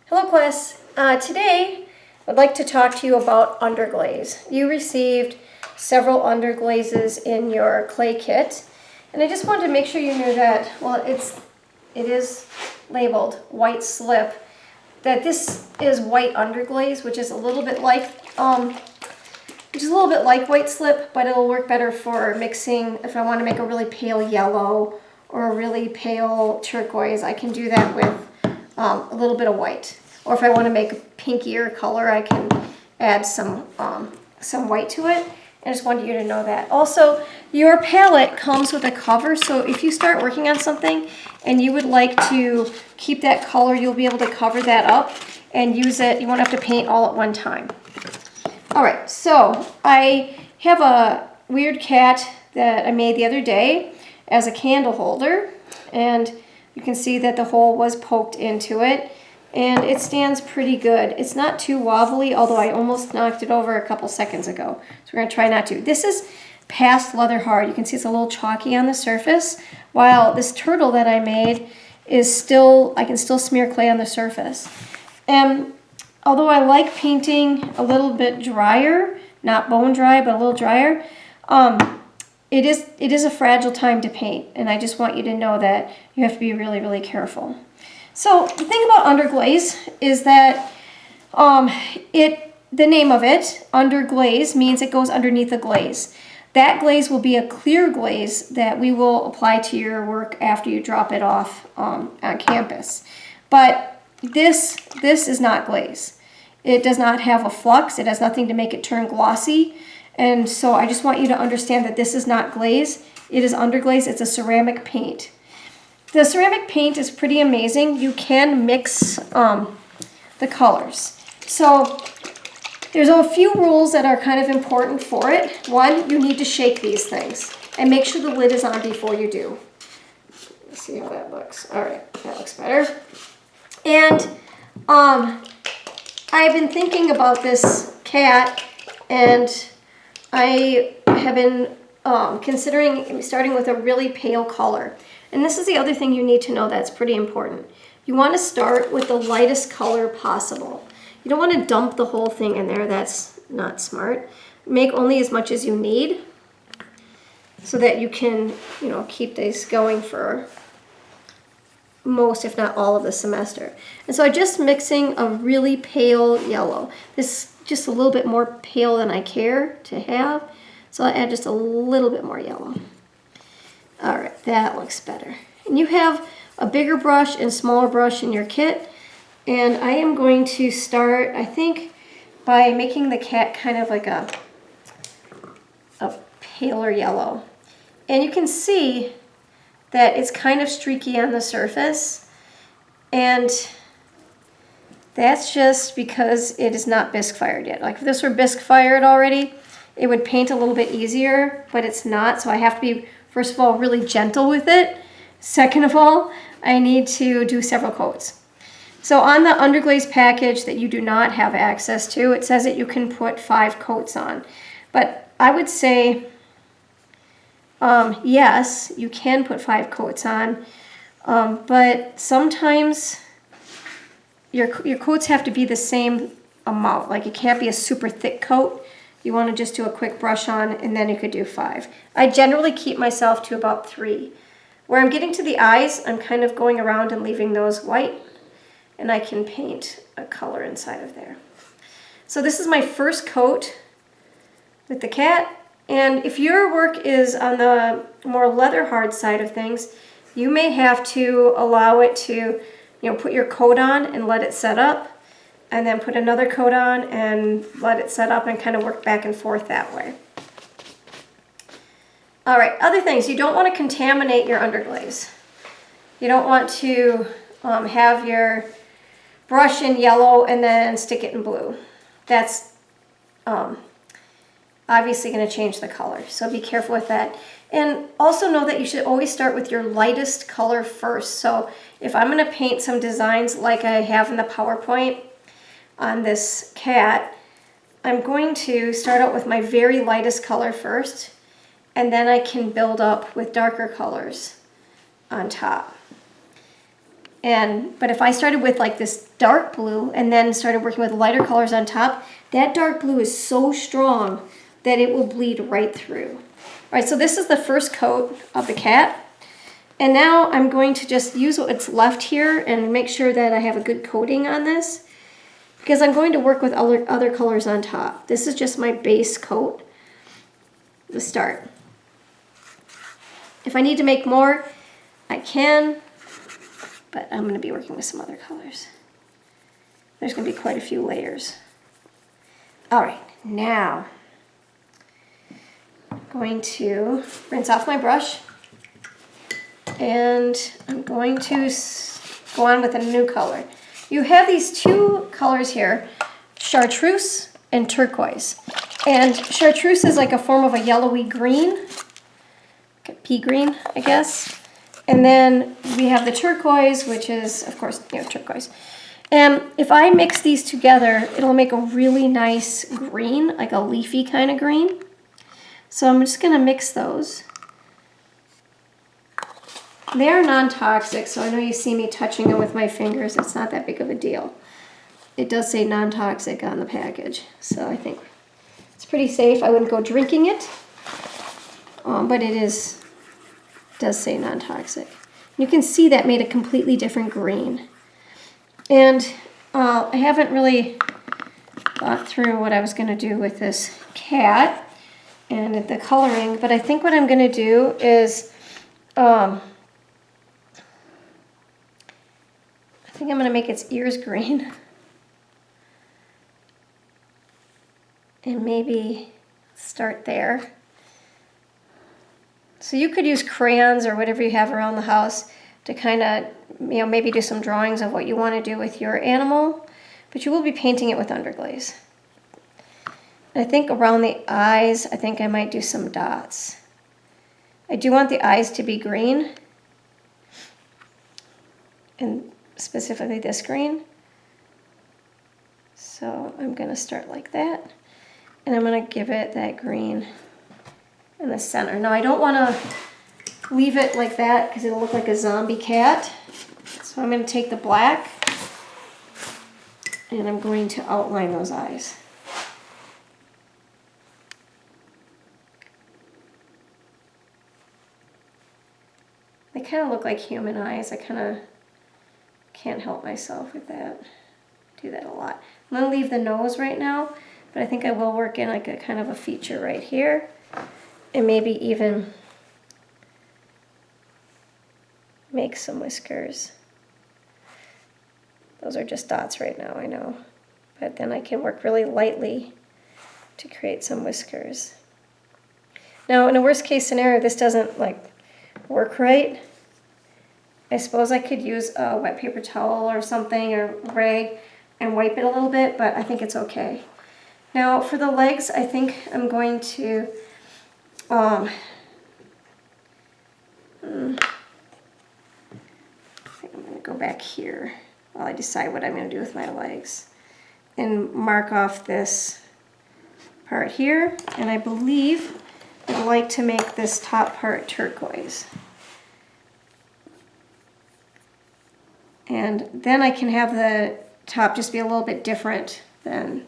Hello class. Today I'd like to talk to you about underglaze. You received several underglazes in your clay kit, and I just wanted to make sure you knew that, well, it is labeled white slip, that this is white underglaze, which is a little bit like white slip, but it'll work better for mixing. If I want to make a really pale yellow or a really pale turquoise, I can do that with a little bit of white. Or if I want to make a pinkier color, I can add some white to it. I just wanted you to know that. Also, your palette comes with a cover, so if you start working on something and you would like to keep that color, you'll be able to cover that up and use it. You won't have to paint all at one time. All right, so I have a weird cat that I made the other day as a candle holder, and you can see that the hole was poked into it, and it stands pretty good. It's not too wobbly, although I almost knocked it over a couple seconds ago, so we're gonna try not to. This is past leather hard. You can see it's a little chalky on the surface, while this turtle that I made is still, I can still smear clay on the surface. And although I like painting a little bit drier, not bone dry, but a little drier, it is a fragile time to paint, and I just want you to know that you have to be really, really careful. So the thing about underglaze is that the name of it, underglaze, means it goes underneath a glaze. That glaze will be a clear glaze that we will apply to your work after you drop it off on campus. But this is not glaze. It does not have a flux. It has nothing to make it turn glossy. And so I just want you to understand that this is not glaze. It is underglaze. It's a ceramic paint. The ceramic paint is pretty amazing. You can mix the colors. So there's a few rules that are kind of important for it. One, you need to shake these things and make sure the lid is on before you do. Let's see how that looks. All right, that looks better. And I've been thinking about this cat, and I have been considering starting with a really pale color. And this is the other thing you need to know that's pretty important. You want to start with the lightest color possible. You don't want to dump the whole thing in there. That's not smart. Make only as much as you need so that you can, keep these going for most, if not all, of the semester. And so I'm just mixing a really pale yellow. This is just a little bit more pale than I care to have. So I'll add just a little bit more yellow. All right, that looks better. And you have a bigger brush and smaller brush in your kit. And I am going to start, I think, by making the cat kind of like a paler yellow. And you can see that it's kind of streaky on the surface. And that's just because it is not bisque fired yet. Like if this were bisque fired already, it would paint a little bit easier, but it's not. So I have to be, first of all, really gentle with it. Second of all, I need to do several coats. So on the underglaze package that you do not have access to, it says that you can put 5 coats on. But I would say, yes, you can put 5 coats on, but sometimes your coats have to be the same amount. Like it can't be a super thick coat. You want to just do a quick brush on, and then you could do 5. I generally keep myself to about 3. Where I'm getting to the eyes, I'm kind of going around and leaving those white, and I can paint a color inside of there. So this is my first coat with the cat, and if your work is on the more leather hard side of things, you may have to allow it to, put your coat on and let it set up, and then put another coat on and let it set up and kind of work back and forth that way. All right, other things, you don't want to contaminate your underglaze. You don't want to have your brush in yellow and then stick it in blue. That's obviously going to change the color, so be careful with that. And also know that you should always start with your lightest color first. So if I'm going to paint some designs like I have in the PowerPoint on this cat, I'm going to start out with my very lightest color first, and then I can build up with darker colors on top. But if I started with like this dark blue and then started working with lighter colors on top, that dark blue is so strong that it will bleed right through. All right, so this is the first coat of the cat. And now I'm going to just use what's left here and make sure that I have a good coating on this, because I'm going to work with other colors on top. This is just my base coat to start. If I need to make more, I can, but I'm going to be working with some other colors. There's going to be quite a few layers. All right, now I'm going to rinse off my brush, and I'm going to go on with a new color. You have these two colors here, chartreuse and turquoise. And chartreuse is like a form of a yellowy green, like a pea green, I guess. And then we have the turquoise, which is, of course, turquoise. And if I mix these together, it'll make a really nice green, like a leafy kind of green. So I'm just going to mix those. They are non-toxic, so I know you see me touching them with my fingers. It's not that big of a deal. It does say non-toxic on the package, so I think it's pretty safe. I wouldn't go drinking it, but it does say non-toxic. You can see that made a completely different green. And I haven't really thought through what I was going to do with this cat and the coloring, but I think what I'm going to do is I think I'm going to make its ears green. And maybe start there. So you could use crayons or whatever you have around the house to kind of, maybe do some drawings of what you want to do with your animal, but you will be painting it with underglaze. And I think around the eyes, I think I might do some dots. I do want the eyes to be green, and specifically this green. So I'm going to start like that, and I'm going to give it that green in the center. Now I don't want to leave it like that because it'll look like a zombie cat. So I'm going to take the black and I'm going to outline those eyes. They kind of look like human eyes. I kind of can't help myself with that. Do that a lot. I'm going to leave the nose right now, but I think I will work in like a kind of a feature right here, and maybe even make some whiskers. Those are just dots right now, I know, but then I can work really lightly to create some whiskers. Now, in a worst case scenario, this doesn't work right. I suppose I could use a wet paper towel or something, or rag, and wipe it a little bit, but I think it's okay. Now for the legs, I think I'm going to I think I'm going to go back here while I decide what I'm going to do with my legs, and mark off this part here. And I believe I'd like to make this top part turquoise. And then I can have the top just be a little bit different than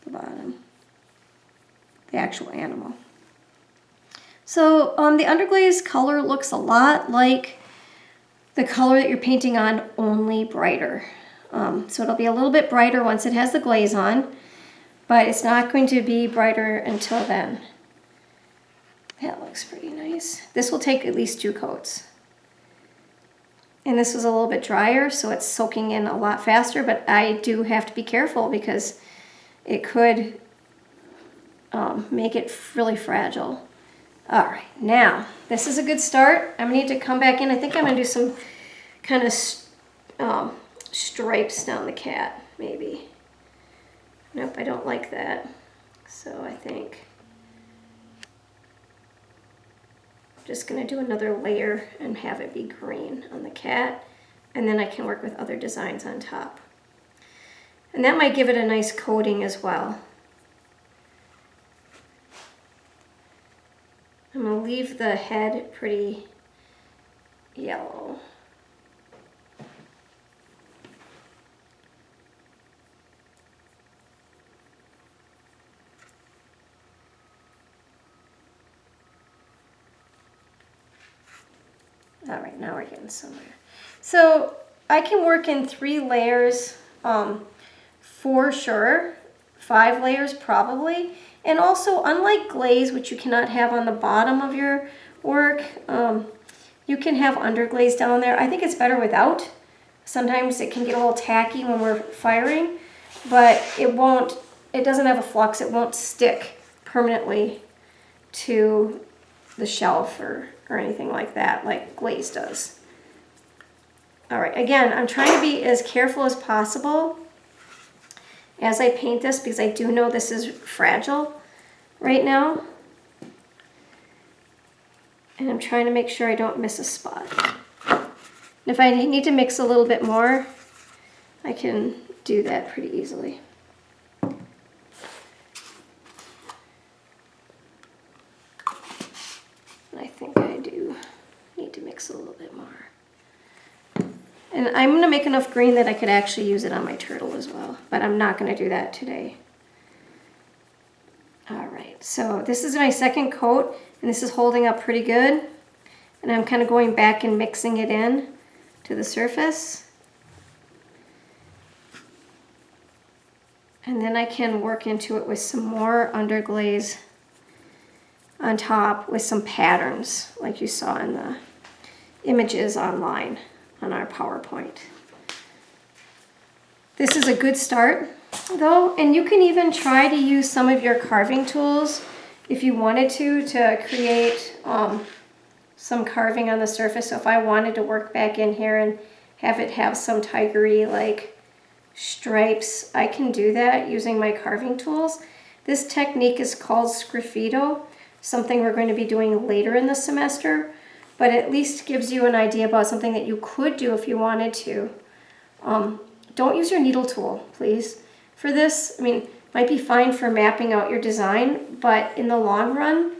the bottom, the actual animal. So the underglaze color looks a lot like the color that you're painting on, only brighter. So it'll be a little bit brighter once it has the glaze on, but it's not going to be brighter until then. That looks pretty nice. This will take at least 2 coats. And this is a little bit drier, so it's soaking in a lot faster, but I do have to be careful because it could make it really fragile. All right, now this is a good start. I'm gonna need to come back in. I think I'm gonna do some kind of stripes down the cat, maybe. Nope, I don't like that. So I think I'm just gonna do another layer and have it be green on the cat, and then I can work with other designs on top. And that might give it a nice coating as well. I'm going to leave the head pretty yellow. All right, now we're getting somewhere. So I can work in 3 layers for sure, 5 layers probably. And also, unlike glaze, which you cannot have on the bottom of your work, you can have underglaze down there. I think it's better without. Sometimes it can get a little tacky when we're firing, but it doesn't have a flux. It won't stick permanently to the shelf or anything like that, like glaze does. All right, again, I'm trying to be as careful as possible as I paint this because I do know this is fragile right now. And I'm trying to make sure I don't miss a spot. And if I need to mix a little bit more, I can do that pretty easily. I think I do need to mix a little bit more. And I'm going to make enough green that I could actually use it on my turtle as well, but I'm not going to do that today. All right, so this is my second coat, and this is holding up pretty good. And I'm kind of going back and mixing it in to the surface. And then I can work into it with some more underglaze on top with some patterns like you saw in the images online on our PowerPoint. This is a good start though, and you can even try to use some of your carving tools if you wanted to create some carving on the surface. So if I wanted to work back in here and have it have some tigery like stripes, I can do that using my carving tools. This technique is called sgraffito, something we're going to be doing later in the semester, but at least gives you an idea about something that you could do if you wanted to. Don't use your needle tool, please. For this, I mean, it might be fine for mapping out your design, but in the long run,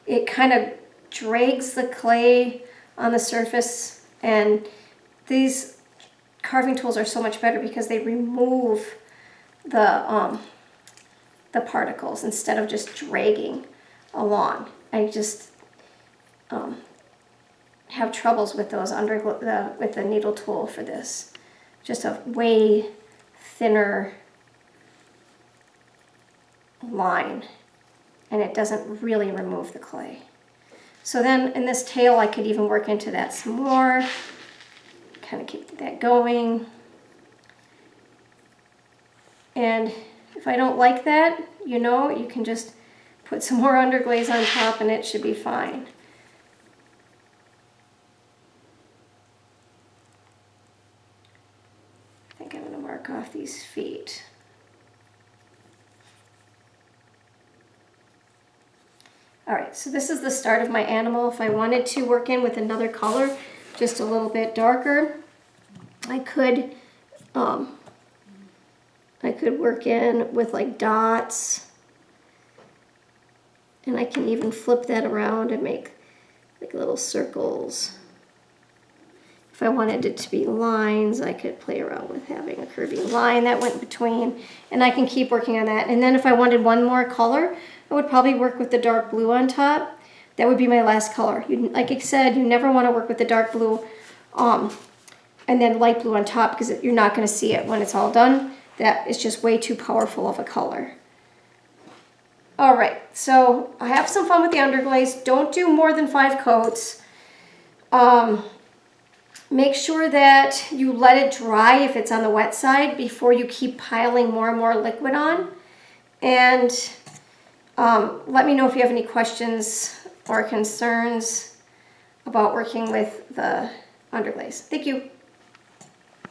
it kind of drags the clay on the surface, and these carving tools are so much better because they remove the particles instead of just dragging along. I just have troubles with those with the needle tool for this. Just a way thinner line, and it doesn't really remove the clay. So then in this tail, I could even work into that some more, kind of keep that going. And if I don't like that, you know, you can just put some more underglaze on top and it should be fine. I think I'm going to mark off these feet. All right, so this is the start of my animal. If I wanted to work in with another color, just a little bit darker, I could work in with like dots, and I can even flip that around and make like little circles. If I wanted it to be lines, I could play around with having a curvy line that went between, and I can keep working on that. And then if I wanted one more color, I would probably work with the dark blue on top. That would be my last color. Like I said, you never want to work with the dark blue and then light blue on top, because you're not going to see it when it's all done. That is just way too powerful of a color. All right, so I have some fun with the underglaze. Don't do more than 5 coats. Make sure that you let it dry if it's on the wet side before you keep piling more and more liquid on. And let me know if you have any questions or concerns about working with the underglaze. Thank you.